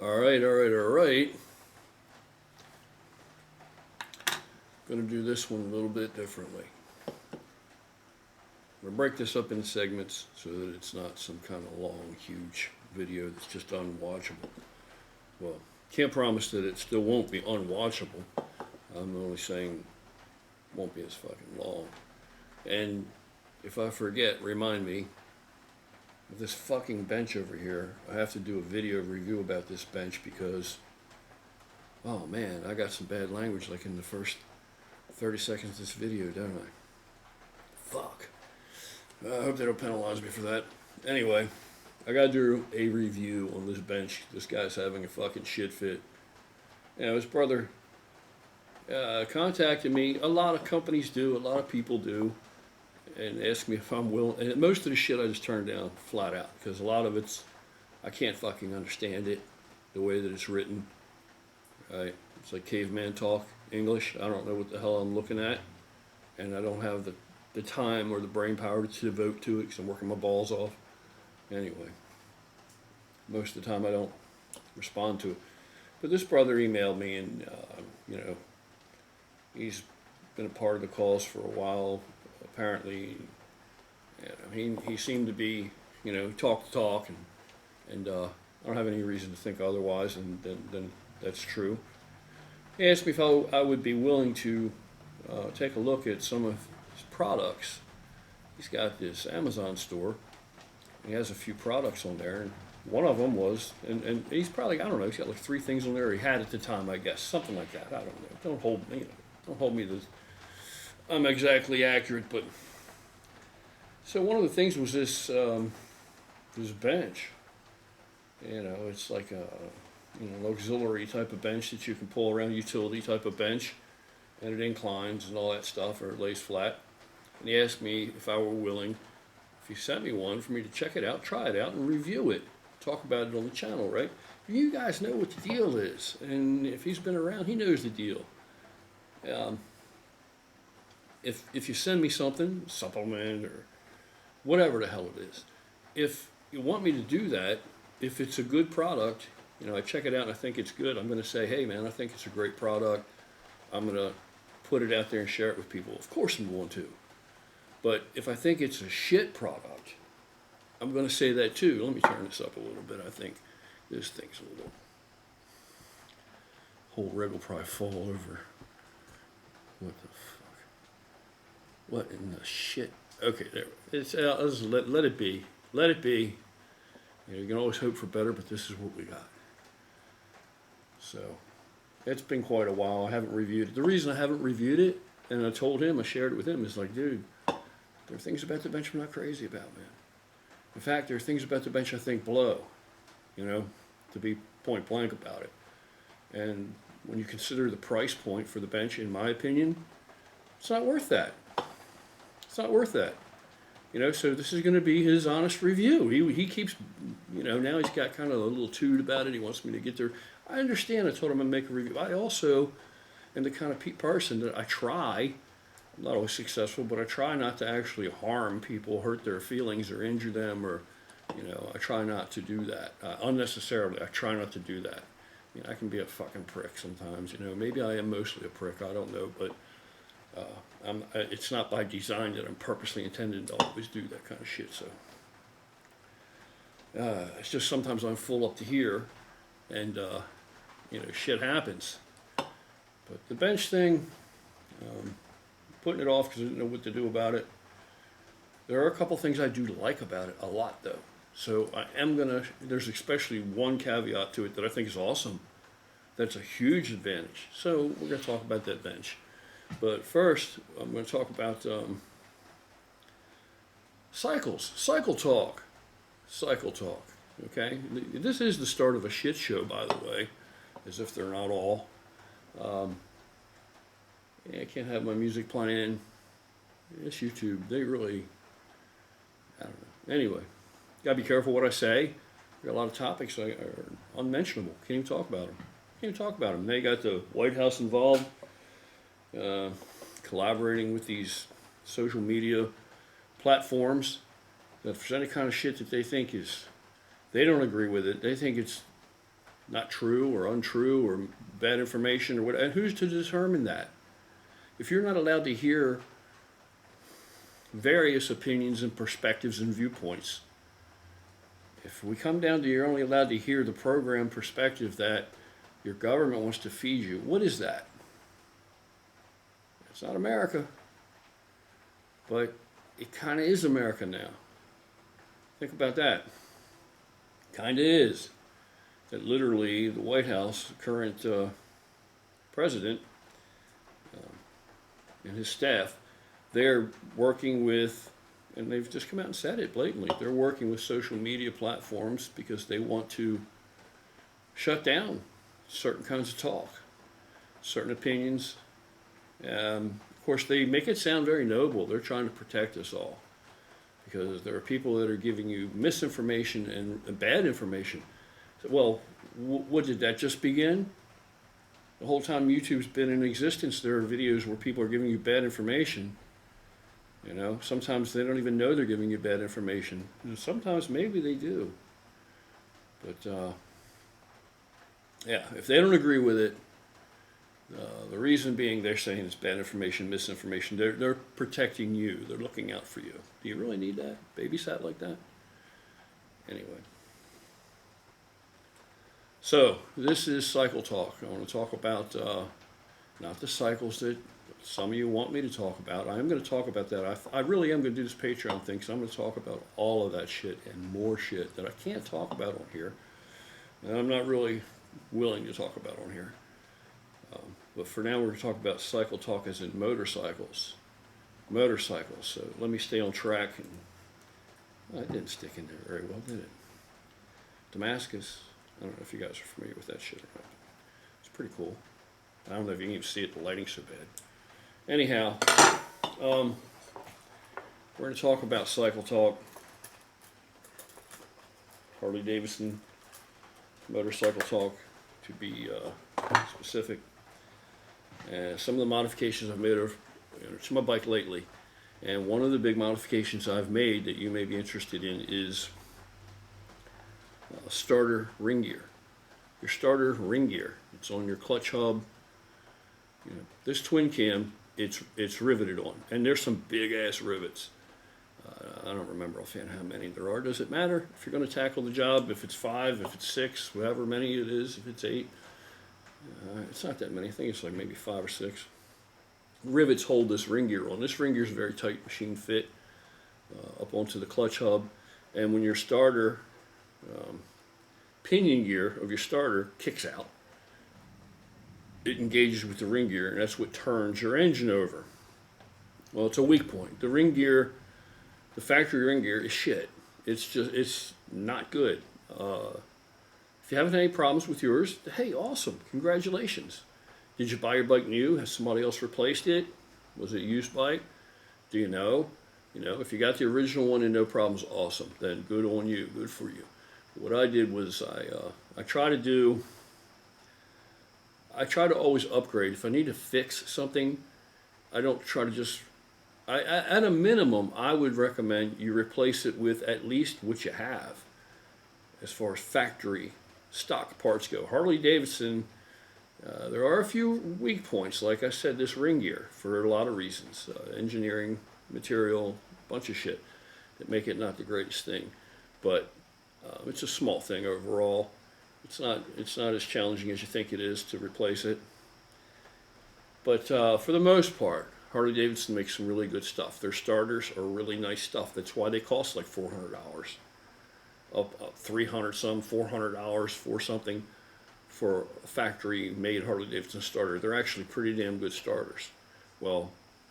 All right. Going to do this one a little bit differently. I'm going to break this up in segments so that it's not some kind of long, huge video that's just unwatchable. Well, can't promise that it still won't be unwatchable. I'm only saying it won't be as fucking long. And if I forget, remind me of this fucking bench over here. I have to do a video review about this bench because, oh man, I got some bad language like in the first 30 seconds of this video, don't I? Fuck. I hope they don't penalize me for that. Anyway, I gotta do a review on this bench. This guy's having a fucking shit fit. You know, his brother contacted me. A lot of companies do, a lot of people do, and asked me if I'm willing. And most of the shit I just turned down flat out because a lot of it's, I can't fucking understand it the way that it's written. Right? It's like caveman talk English. I don't know what the hell I'm looking at, and I don't have the time or the brain power to devote to it because I'm working my balls off. Anyway, most of the time I don't respond to it. But this brother emailed me, and he's been a part of the cause for a while. Apparently, he seemed to be, talk the talk, and I don't have any reason to think otherwise, and then that's true. He asked me if I would be willing to take a look at some of his products. He's got this Amazon store. He has a few products on there, and one of them was, and he's probably, I don't know, he's got like 3 things on there he had at the time, I guess, something like that. I don't know. Don't hold me to, I'm exactly accurate, but so one of the things was this bench. It's like a auxiliary type of bench that you can pull around, utility type of bench, and it inclines and all that stuff, or it lays flat. And he asked me if I were willing, if he sent me one, for me to check it out, try it out, and review it, talk about it on the channel, right? You guys know what the deal is, and if he's been around, he knows the deal. If you send me something, supplement or whatever the hell it is, if you want me to do that, if it's a good product, I check it out and I think it's good, I'm going to say, hey man, I think it's a great product. I'm going to put it out there and share it with people. Of course I'm going to. But if I think it's a shit product, I'm going to say that too. Let me turn this up a little bit. I think this thing's a little, whole rig will probably fall over. What the fuck? What in the shit? Okay, there. It's let it be. Let it be. You can always hope for better, but this is what we got. So, it's been quite a while. I haven't reviewed it. The reason I haven't reviewed it, and I told him, I shared it with him, is like, dude, there are things about the bench I'm not crazy about, man. In fact, there are things about the bench I think blow, to be point blank about it. And when you consider the price point for the bench, in my opinion, it's not worth that. It's not worth that. So this is going to be his honest review. He keeps, now he's got kind of a little toot about it. He wants me to get there. I understand. I told him I'd make a review. I also am the kind of person that I try, I'm not always successful, but I try not to actually harm people, hurt their feelings, or injure them, or, I try not to do that. Unnecessarily, I try not to do that. I can be a fucking prick sometimes, Maybe I am mostly a prick, I don't know, but it's not by design that I'm purposely intended to always do that kind of shit, so. It's just sometimes I'm full up to here, and, shit happens. But the bench thing, putting it off because I didn't know what to do about it. There are a couple things I do like about it, a lot though. So I am there's especially one caveat to it that I think is awesome. That's a huge advantage. So we're going to talk about that bench. But first, I'm going to talk about cycles, cycle talk, okay? This is the start of a shit show, by the way, as if they're not all. I can't have my music playing. It's YouTube. They really, I don't know. Anyway, gotta be careful what I say. Got a lot of topics that are unmentionable. Can't even talk about them. They got the White House involved, collaborating with these social media platforms. That if there's any kind of shit that they think is, they don't agree with it. They think it's not true or untrue or bad information or what. And who's to determine that? If you're not allowed to hear various opinions and perspectives and viewpoints, if we come down to you're only allowed to hear the program perspective that your government wants to feed you, what is that? It's not America, but it kind of is America now. Think about that. Kind of is. That literally the White House, the current president and his staff, they're working with, and they've just come out and said it blatantly, they're working with social media platforms because they want to shut down certain kinds of talk, certain opinions. Of course, they make it sound very noble. They're trying to protect us all because there are people that are giving you misinformation and bad information. So, well, what did that just begin? The whole time YouTube's been in existence, there are videos where people are giving you bad information. You know, sometimes they don't even know they're giving you bad information. And sometimes maybe they do. But, yeah, if they don't agree with it, the reason being they're saying it's bad information, misinformation. They're protecting you. They're looking out for you. Do you really need that? Babysat like that? Anyway. So, this is Cycle Talk. I want to talk about not the cycles that some of you want me to talk about. I am going to talk about that. I really am going to do this Patreon thing, so I'm going to talk about all of that shit and more shit that I can't talk about on here. And I'm not really willing to talk about on here. But for now, we're going to talk about Cycle Talk as in motorcycles. Motorcycles. So let me stay on track. And, well, it didn't stick in there very well, did it? Damascus. I don't know if you guys are familiar with that shit or not. It's pretty cool. I don't know if you can even see it. The lighting's so bad. Anyhow, we're going to talk about Cycle Talk. Harley Davidson Motorcycle Talk, to be specific. Some of the modifications I've made to my bike lately. And one of the big modifications I've made that you may be interested in is starter ring gear. Your starter ring gear. It's on your clutch hub. You know, this twin cam, it's riveted on, and there's some big ass rivets. I don't remember offhand how many there are. Does it matter if you're going to tackle the job? If it's 5, if it's 6, however many it is, if it's 8, it's not that many. I think it's like maybe 5 or 6. Rivets hold this ring gear on. This ring gear is a very tight machine fit up onto the clutch hub, and when your starter pinion gear of your starter kicks out, it engages with the ring gear, and that's what turns your engine over. Well, it's a weak point. The ring gear, the factory ring gear is shit. It's not good. If you haven't had any problems with yours, hey, awesome, congratulations. Did you buy your bike new? Has somebody else replaced it? Was it a used bike? Do you know? You know, if you got the original one and no problems, awesome. Then good on you, good for you. What I did was I try to always upgrade. If I need to fix something, I don't try to just, at a minimum, I would recommend you replace it with at least what you have as far as factory stock parts go. Harley Davidson, there are a few weak points, like I said, this ring gear, for a lot of reasons. Engineering, material, bunch of shit that make it not the greatest thing. But it's a small thing overall. It's not as challenging as you think it is to replace it. But for the most part, Harley Davidson makes some really good stuff. Their starters are really nice stuff. That's why they cost like $400. Up $300 some, $400 for something for a factory-made Harley Davidson starter. They're actually pretty damn good starters. Well,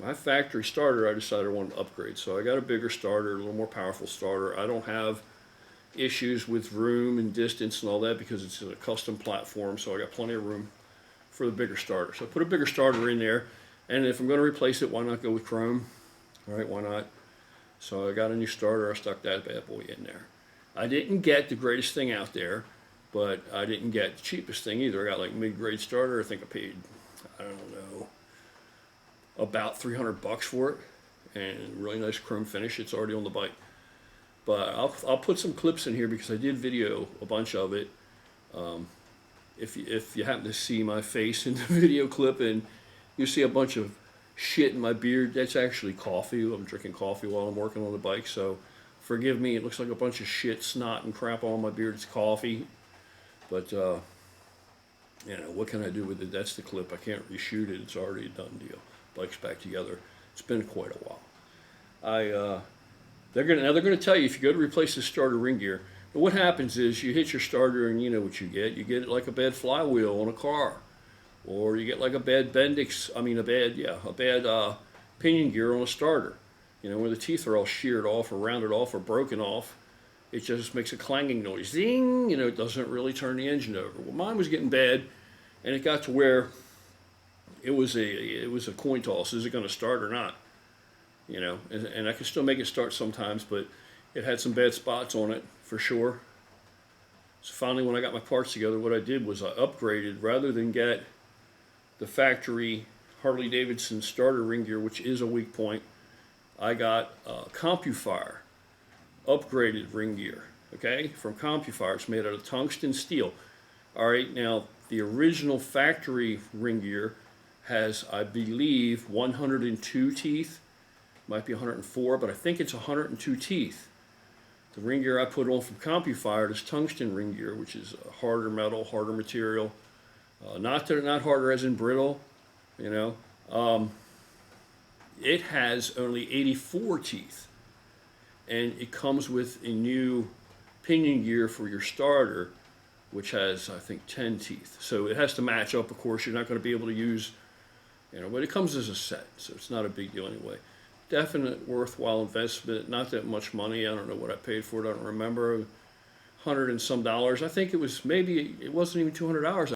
my factory starter, I decided I wanted to upgrade. So I got a bigger starter, a little more powerful starter. I don't have issues with room and distance and all that because it's a custom platform, so I got plenty of room for the bigger starter. So I put a bigger starter in there, and if I'm going to replace it, why not go with chrome? All right, why not? So I got a new starter. I stuck that bad boy in there. I didn't get the greatest thing out there, but I didn't get the cheapest thing either. I got like mid-grade starter. I think I paid, I don't know, about $300 for it, and really nice chrome finish. It's already on the bike. But I'll put some clips in here because I did video a bunch of it. if you happen to see my face in the video clip and you see a bunch of shit in my beard, that's actually coffee. I'm drinking coffee while I'm working on the bike, so forgive me. It looks like a bunch of shit, snot, and crap on my beard. It's coffee, but what can I do with it? That's the clip. I can't reshoot it. It's already a done deal. Bike's back together. It's been quite a while. They're gonna tell you if you go to replace the starter ring gear. But what happens is you hit your starter and you know what you get. You get like a bad flywheel on a car, or you get like a bad a bad pinion gear on a starter. Where the teeth are all sheared off or rounded off or broken off. It just makes a clanging noise. Zing! It doesn't really turn the engine over. Well, mine was getting bad, and it got to where it was a coin toss. Is it going to start or not? And I can still make it start sometimes, but it had some bad spots on it for sure. So finally, when I got my parts together, what I did was I upgraded. Rather than get the factory Harley-Davidson starter ring gear, which is a weak point, I got CompuFire upgraded ring gear, okay, from CompuFire. It's made out of tungsten steel. All right, now the original factory ring gear has, I believe, 102 teeth. Might be 104, but I think it's 102 teeth. The ring gear I put on from CompuFire is tungsten ring gear, which is a harder metal, harder material. Not harder as in brittle, It has only 84 teeth, and it comes with a new pinion gear for your starter, which has, I think, 10 teeth. So it has to match up, of course. You're not going to be able to use, but it comes as a set, so it's not a big deal anyway. Definite worthwhile investment, not that much money. I don't know what I paid for it, I don't remember. $100 and some. I think it was, maybe it wasn't even $200.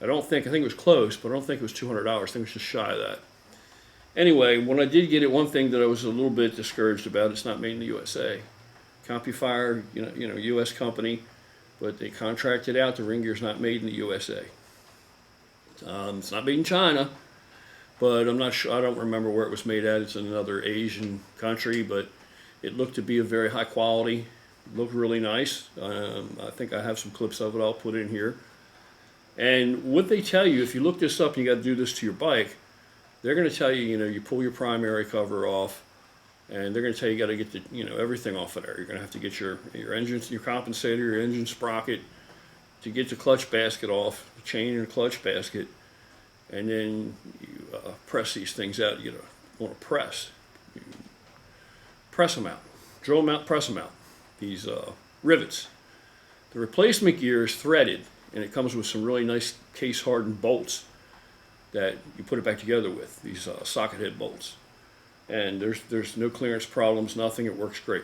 I think it was close, but I don't think it was $200. I think it was just shy of that. Anyway, when I did get it, one thing that I was a little bit discouraged about, it's not made in the USA. CompuFire, U.S. company, but they contracted out. The ring gear's not made in the USA. It's not made in China, but I'm not sure. I don't remember where it was made at. It's in another Asian country, but it looked to be of very high quality. It looked really nice. I think I have some clips of it. I'll put in here. And what they tell you, if you look this up and you got to do this to your bike, they're going to tell you, you pull your primary cover off, and they're going to tell you got to get the, everything off of there. You're going to have to get your engine, your compensator, your engine sprocket, to get the clutch basket off, the chain and the clutch basket, and then you press these things out. You want to press them out, drill them out, press them out. These rivets. The replacement gear is threaded, and it comes with some really nice case-hardened bolts that you put it back together with, these socket head bolts. And there's no clearance problems, nothing. It works great.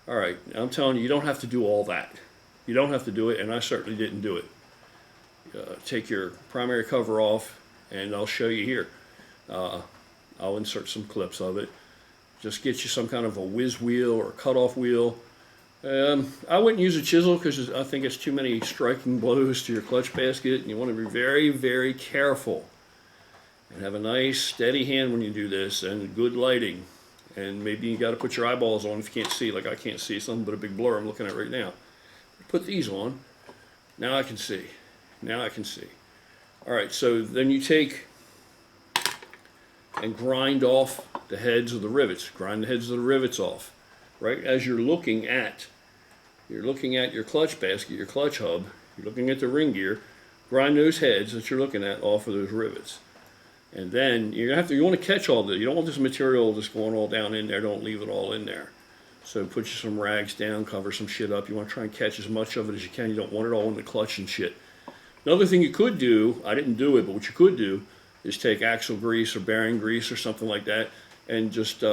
All right, I'm telling you, you don't have to do all that. You don't have to do it, and I certainly didn't do it. Take your primary cover off, and I'll show you here. I'll insert some clips of it. Just get you some kind of a whiz wheel or a cutoff wheel. I wouldn't use a chisel because I think it's too many striking blows to your clutch basket, and you want to be very, very careful and have a nice steady hand when you do this, and good lighting. And maybe you got to put your eyeballs on if you can't see. Like I can't see, it's nothing but a big blur I'm looking at right now. Put these on. Now I can see. Now I can see. All right, so then you take and grind off the heads of the rivets. Grind the heads of the rivets off. Right as you're looking at your clutch basket, your clutch hub, you're looking at the ring gear, grind those heads that you're looking at off of those rivets. And then you want to catch all this. You don't want this material just going all down in there. Don't leave it all in there. So put you some rags down, cover some shit up. You want to try and catch as much of it as you can. You don't want it all in the clutch and shit. Another thing you could do, I didn't do it, but what you could do is take axle grease or bearing grease or something like that and just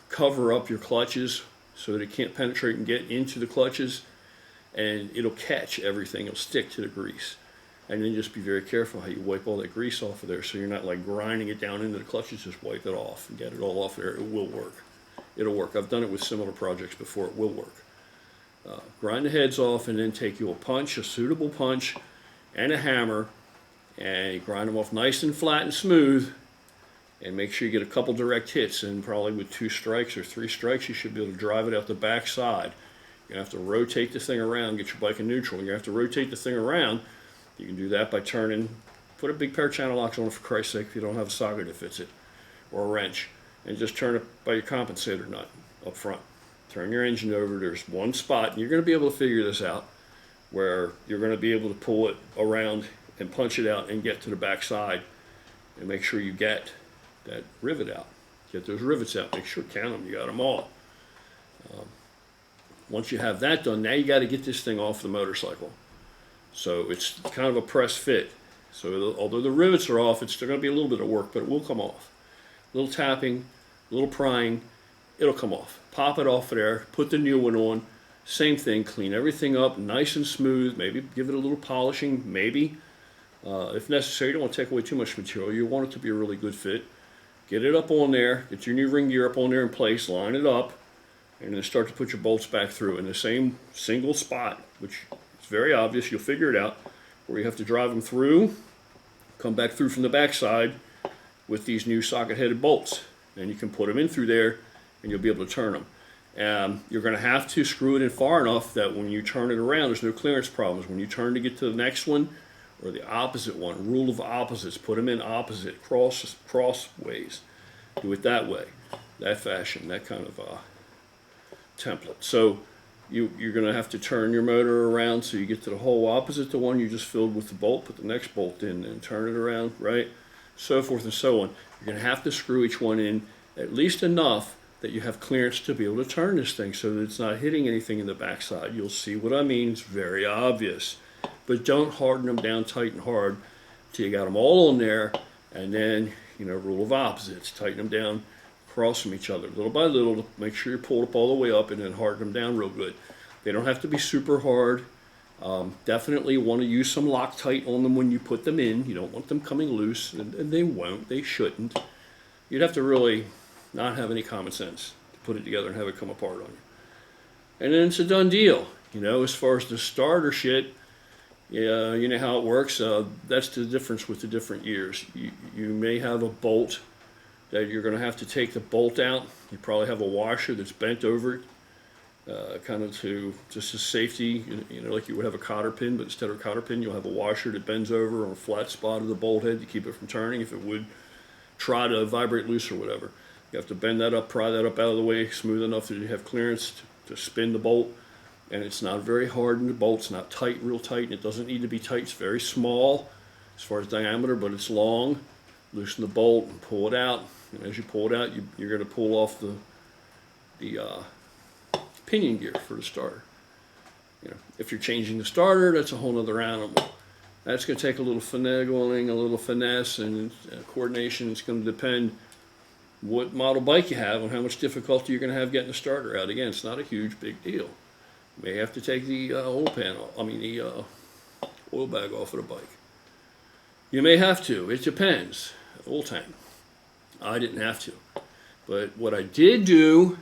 cover up your clutches so that it can't penetrate and get into the clutches, and it'll catch everything. It'll stick to the grease. And then just be very careful how you wipe all that grease off of there so you're not like grinding it down into the clutches. Just wipe it off and get it all off there. It will work. It'll work. I've done it with similar projects before. It will work. Grind the heads off and then take you a punch, a suitable punch, and a hammer, and you grind them off nice and flat and smooth, and make sure you get a couple direct hits, and probably with 2 strikes or 3 strikes you should be able to drive it out the back side. You're going to have to rotate the thing around, get your bike in neutral. You're going to have to rotate the thing around. You can do that by turning, put a big pair of channel locks on it for Christ's sake if you don't have a socket that fits it, or a wrench, and just turn it by your compensator nut up front. Turn your engine over. There's one spot, and you're going to be able to figure this out, where you're going to be able to pull it around and punch it out and get to the back side and make sure you get that rivet out. Get those rivets out. Make sure, count them, you got them all. Once you have that done, now you got to get this thing off the motorcycle. So it's kind of a press fit. So although the rivets are off, it's still going to be a little bit of work, but it will come off. A little tapping, a little prying, it'll come off. Pop it off of there, put the new one on. Same thing, clean everything up nice and smooth. Maybe give it a little polishing, maybe. If necessary, you don't want to take away too much material. You want it to be a really good fit. Get it up on there, get your new ring gear up on there in place, line it up, and then start to put your bolts back through in the same single spot, which is very obvious. You'll figure it out, where you have to drive them through, come back through from the backside with these new socket-headed bolts. And you can put them in through there, and you'll be able to turn them. You're going to have to screw it in far enough that when you turn it around, there's no clearance problems. When you turn to get to the next one, or the opposite one, rule of opposites, put them in opposite, crossways. Do it that way, that fashion, that kind of template. So you're going to have to turn your motor around so you get to the hole opposite the one you just filled with the bolt, put the next bolt in and turn it around, right? So forth and so on. You're going to have to screw each one in at least enough that you have clearance to be able to turn this thing so that it's not hitting anything in the backside. You'll see what I mean. It's very obvious. But don't harden them down tight and hard till you got them all on there, and then, rule of opposites. Tighten them down across from each other, little by little, to make sure you're pulled up all the way up, and then harden them down real good. They don't have to be super hard. Definitely want to use some Loctite on them when you put them in. You don't want them coming loose, and they won't. They shouldn't. You'd have to really not have any common sense to put it together and have it come apart on you. And then it's a done deal. As far as the starter shit, yeah, you know how it works. That's the difference with the different years. You may have a bolt that you're going to have to take the bolt out. You probably have a washer that's bent over it, kind of to just as safety, like you would have a cotter pin, but instead of a cotter pin, you'll have a washer that bends over on a flat spot of the bolt head to keep it from turning if it would try to vibrate loose or whatever. You have to bend that up, pry that up out of the way, smooth enough that you have clearance to spin the bolt. And it's not very hard in the bolt. It's not tight, real tight, and it doesn't need to be tight. It's very small as far as diameter, but it's long. Loosen the bolt and pull it out. And as you pull it out, you're going to pull off the pinion gear for the starter. If you're changing the starter, that's a whole other animal. That's going to take a little finagling, a little finesse, and coordination. It's going to depend what model bike you have and how much difficulty you're going to have getting the starter out. Again, it's not a huge, big deal. You may have to take the oil bag off of the bike. You may have to. It depends. Oil tank. I didn't have to. But what I did do,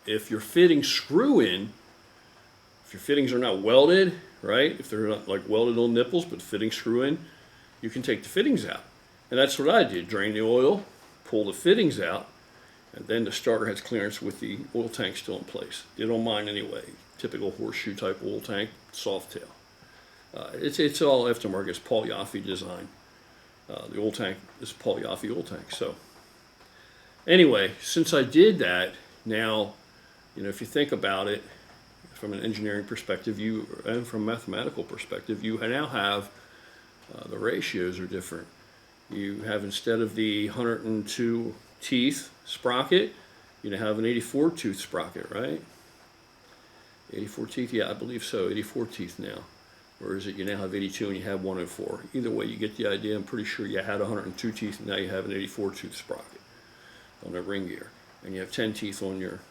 if your fittings screw in, if your fittings are not welded, right? If they're not like welded on nipples, but fittings screw in, you can take the fittings out. And that's what I did. Drain the oil, pull the fittings out, and then the starter has clearance with the oil tank still in place. Did on mine anyway. Typical horseshoe type oil tank, soft tail. It's all aftermarket. It's Paul Yaffe design. The oil tank is Paul Yaffe oil tank. So anyway, since I did that, now, if you think about it from an engineering perspective, and from a mathematical perspective, you now have the ratios are different. You have, instead of the 102 teeth sprocket, you now have an 84 tooth sprocket, right? 84 teeth, yeah, I believe so. 84 teeth now. Or is it you now have 82 and you have 104? Either way, you get the idea. I'm pretty sure you had 102 teeth and now you have an 84 tooth sprocket on the ring gear. And you have 10 teeth on your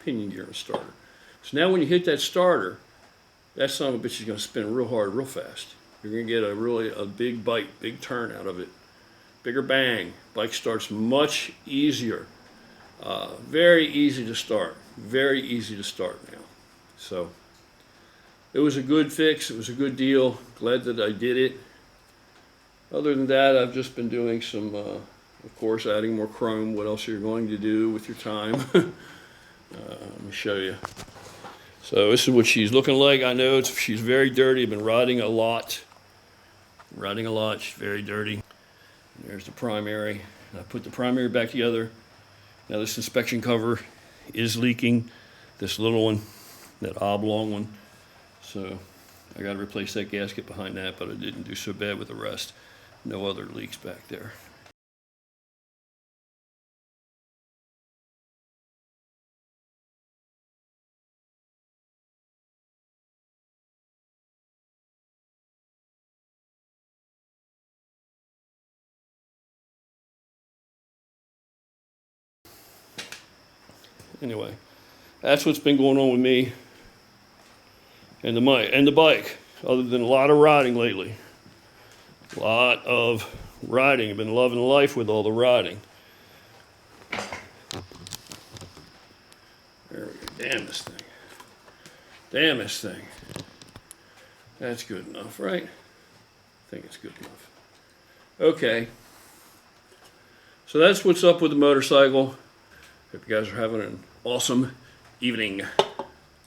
pinion gear and starter. So now when you hit that starter, that son of a bitch is going to spin real hard, real fast. You're going to get a big bite, big turn out of it. Bigger bang. Bike starts much easier. Very easy to start. Very easy to start now. So it was a good fix. It was a good deal. Glad that I did it. Other than that, I've just been doing some, of course, adding more chrome. What else are you going to do with your time? Let me show you. So this is what she's looking like. I know she's very dirty. I've been riding a lot. She's very dirty. There's the primary. I put the primary back together. Now this inspection cover is leaking. This little one, that oblong one. So I got to replace that gasket behind that, but I didn't do so bad with the rest. No other leaks back there. Anyway, that's what's been going on with me and the bike, other than a lot of riding lately. A lot of riding. I've been loving life with all the riding. There we go. Damn this thing. Damn this thing. That's good enough, right? I think it's good enough. Okay. So that's what's up with the motorcycle. Hope you guys are having an awesome evening.